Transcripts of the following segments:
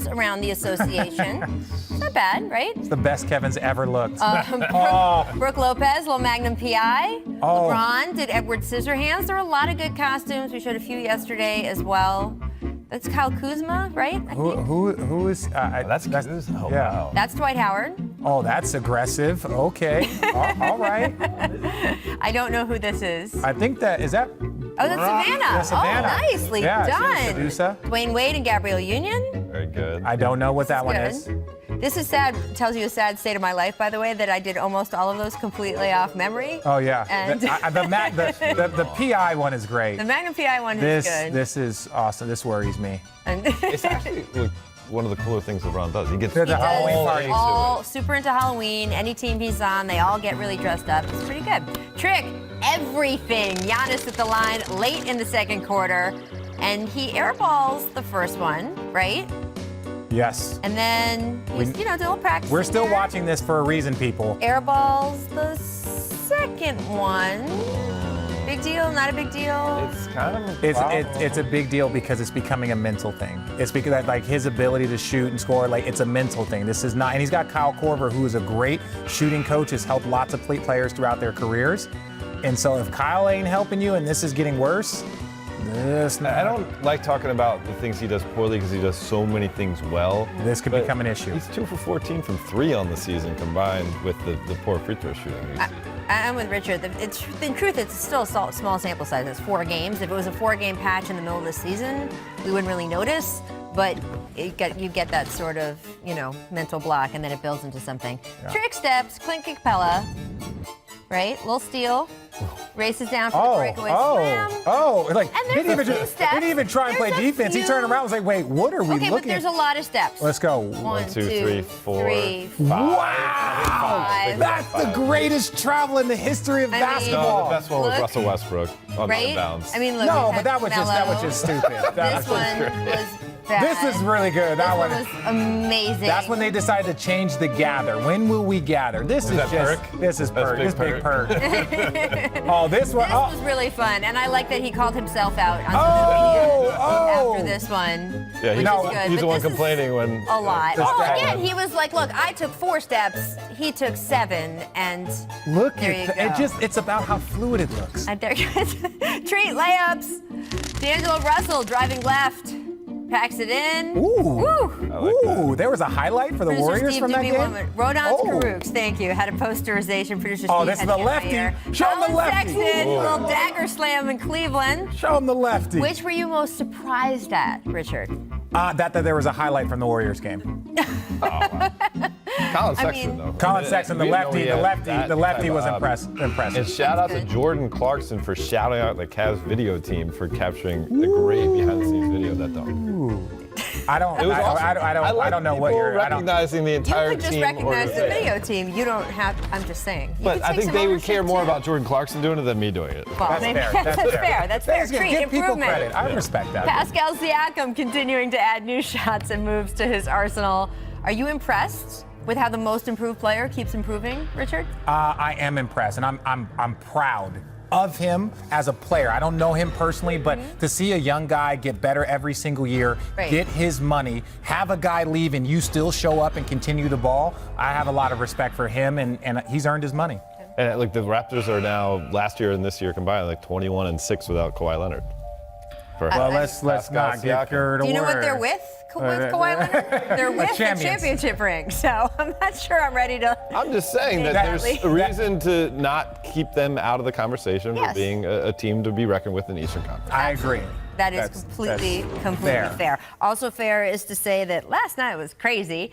arms around the association. Not bad, right? It's the best Kevin's ever looked. Brooke Lopez, little Magnum PI. LeBron did Edward Scissorhands. There were a lot of good costumes. We showed a few yesterday as well. That's Kyle Kuzma, right? Who is? That's Kuzma. Oh, yeah. wow. That's Dwight Howard. Oh, that's aggressive. Okay. all right. I don't know who this is. I think that is that. Oh, that's Savannah. Yeah, Savannah. Oh, nicely done. Medusa. Dwayne Wade and Gabrielle Union. Very good. I don't know what that one is. This is sad. Tells you a sad state of my life, by the way, that I did almost all of those completely off memory. Oh yeah. And The PI one is great. The Magnum PI one is good. This is awesome. This worries me. And It's actually one of the cooler things LeBron does. He gets The Halloween party. all super into Halloween. Any team he's on, they all get really dressed up. It's pretty good. Trick everything. Giannis at the line late in the second quarter, and he airballs the first one, right? Yes. And then he's, did a little practice. We're still watching this for a reason, people. Airballs the second one. Big deal, not a big deal. It's kind of It's a big deal because it's becoming a mental thing. It's because like his ability to shoot and score, like it's a mental thing. This is not, and he's got Kyle Korver, who is a great shooting coach, has helped lots of players throughout their careers. And so if Kyle ain't helping you and this is getting worse, I don't like talking about the things he does poorly because he does so many things well. This could become an issue. He's 2 for 14 from 3 on the season combined with the poor free throw shooting. I'm with Richard. In truth, it's still a small sample size. It's 4 games. If it was a 4-game patch in the middle of the season, we wouldn't really notice. But you get that sort of, mental block, and then it builds into something. Yeah. Trick steps, Clint Capella, right? Little steal. Races down for the breakaway slam. Like and he didn't even try and play defense. He turned around and was like, wait, what are we looking at? Okay, but there's a lot of steps. Let's go. 1, 2, 3, 4, 5. Wow! That's the greatest travel in the history of basketball. No, the best one was Russell Westbrook on bounds. I mean, look. No, but that was just stupid. This one was bad. This is really good. That one was amazing. That's when they decided to change the gather. When will we gather? This is Perk? This is Perk. This big Perk. This one. This was really fun, and I like that he called himself out on social media after this one. Yeah, he's the one complaining when a lot. Again, he was like, "Look, I took 4 steps, he took 7, and look there you go." It's about how fluid it looks. Treat layups. D'Angelo Russell driving left. Packs it in. Ooh, there was a highlight for the Warriors from that game. Rodon's Karooks, thank you. Had a posterization. Producer Steve this is the lefty. Show him the lefty. Sexton, little dagger slam in Cleveland. Show him the lefty. Which were you most surprised at, Richard? That there was a highlight from the Warriors game. Colin Sexton, though. Colin Sexton, the lefty was impressive. And shout out to Jordan Clarkson for shouting out the Cavs video team for capturing the great behind-the-scenes video of that dunk. I don't know what you're recognizing the entire team. You could just recognize the video team. You don't have. I'm just saying. But I think they would care more about Jordan Clarkson doing it than me doing it. Well, that's fair. Give people credit. I respect that. Pascal Siakam continuing to add new shots and moves to his arsenal. Are you impressed with how the most improved player keeps improving, Richard? I am impressed, and I'm proud of him as a player. I don't know him personally, but to see a young guy get better every single year, get his money, have a guy leave and you still show up and continue to ball, I have a lot of respect for him, and he's earned his money. And the Raptors are now, last year and this year combined, 21-6 without Kawhi Leonard. Let's not get carried away. Do you know what they're with Kawhi Leonard? They're with the championship ring, so I'm not sure I'm ready to. I'm just saying that there's a reason to not keep them out of the conversation for being a team to be reckoned with in the Eastern Conference. I agree. That is completely fair. Also fair is to say that last night was crazy.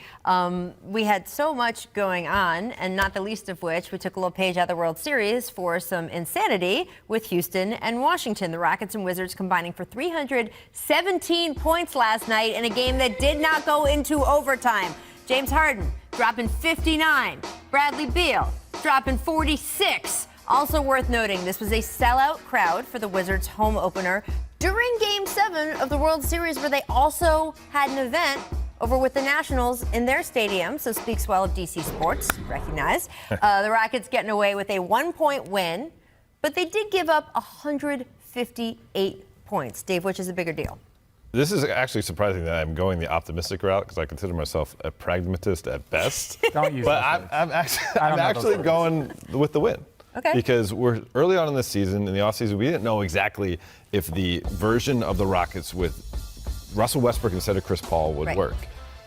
We had so much going on, and not the least of which, we took a little page out of the World Series for some insanity with Houston and Washington. The Rockets and Wizards combining for 317 points last night in a game that did not go into overtime. James Harden dropping 59. Bradley Beal dropping 46. Also worth noting, this was a sellout crowd for the Wizards' home opener during Game 7 of the World Series, where they also had an event over with the Nationals in their stadium, so speaks well of DC sports, recognize. The Rockets getting away with a 1-point win, but they did give up 158 points. Dave, which is a bigger deal? This is actually surprising that I'm going the optimistic route because I consider myself a pragmatist at best. Don't use But those words. I'm actually going with the win. Okay. Because we're early on in the season, in the offseason, we didn't know exactly if the version of the Rockets with Russell Westbrook instead of Chris Paul would work.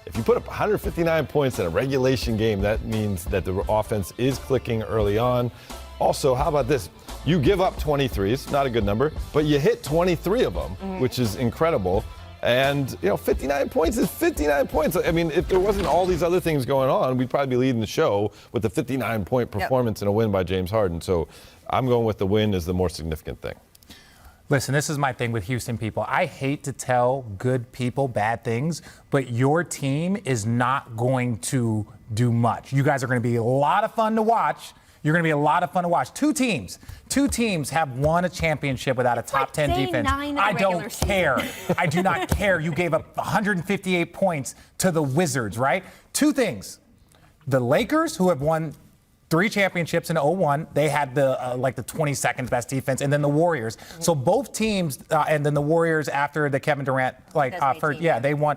If you put up 159 points in a regulation game, that means that the offense is clicking early on. Also, how about this? You give up 23s, not a good number, but you hit 23 of them, which is incredible. And, 59 points is 59 points. I mean, if there wasn't all these other things going on, we'd probably be leading the show with a 59-point performance and a win by James Harden. So I'm going with the win as the more significant thing. Listen, this is my thing with Houston people. I hate to tell good people bad things, but your team is not going to do much. You guys are going to be a lot of fun to watch. You're going to be a lot of fun to watch. Two teams have won a championship without a top 10 defense. I don't care. I do not care. You gave up 158 points to the Wizards, right? Two things. The Lakers, who have won 3 championships in 2001, they had the 22nd best defense, and then the Warriors. So both teams, and then the Warriors after the Kevin Durant they won.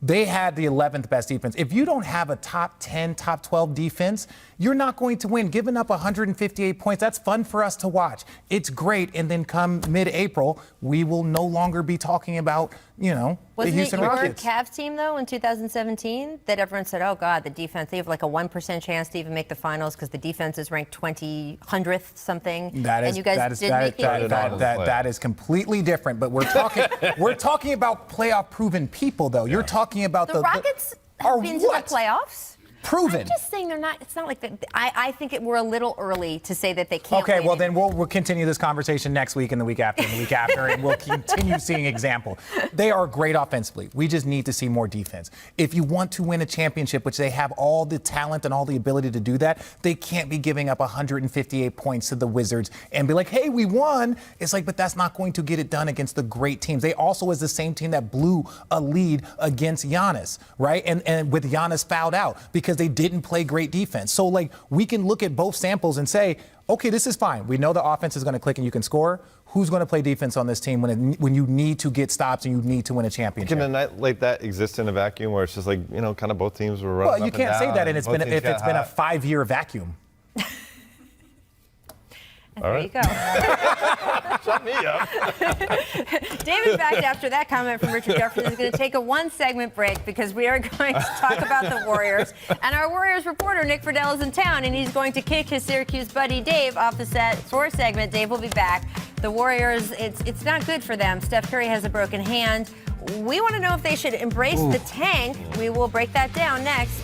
They had the 11th best defense. If you don't have a top 10, top 12 defense, you're not going to win. Giving up 158 points, that's fun for us to watch. It's great. And then come mid-April, we will no longer be talking about, the Houston Rockets. Wasn't it your Cavs team, though, in 2017 that everyone said, oh, God, the defense, they have like a 1% chance to even make the finals because the defense is ranked 100th something. And you guys did make it. That is completely different. But we're talking about playoff-proven people, though. You're talking about the Rockets have been to the playoffs. Proven. I'm just saying they're not. It's not like that. I think we're a little early to say that they can't. Okay, well then we'll continue this conversation next week and the week after and the week after, and we'll continue seeing example. They are great offensively. We just need to see more defense. If you want to win a championship, which they have all the talent and all the ability to do that, they can't be giving up 158 points to the Wizards and be like, hey, we won. It's like, but that's not going to get it done against the great teams. They also is the same team that blew a lead against Giannis, right? And with Giannis fouled out because they didn't play great defense. So, we can look at both samples and say, okay, this is fine. We know the offense is going to click and you can score. Who's going to play defense on this team when you need to get stops and you need to win a championship? Can a night like that exist in a vacuum where it's just kind of both teams were running Well, you can't say that, and it's been a 5-year vacuum. And there you go. Shut me up. David, back after that comment from Richard Jefferson, is going to take a 1-segment break because we are going to talk about the Warriors. And our Warriors reporter, Nick Friedel, is in town, and he's going to kick his Syracuse buddy, Dave, off the set for a segment. Dave will be back. The Warriors, it's not good for them. Steph Curry has a broken hand. We want to know if they should embrace the tank. We will break that down next.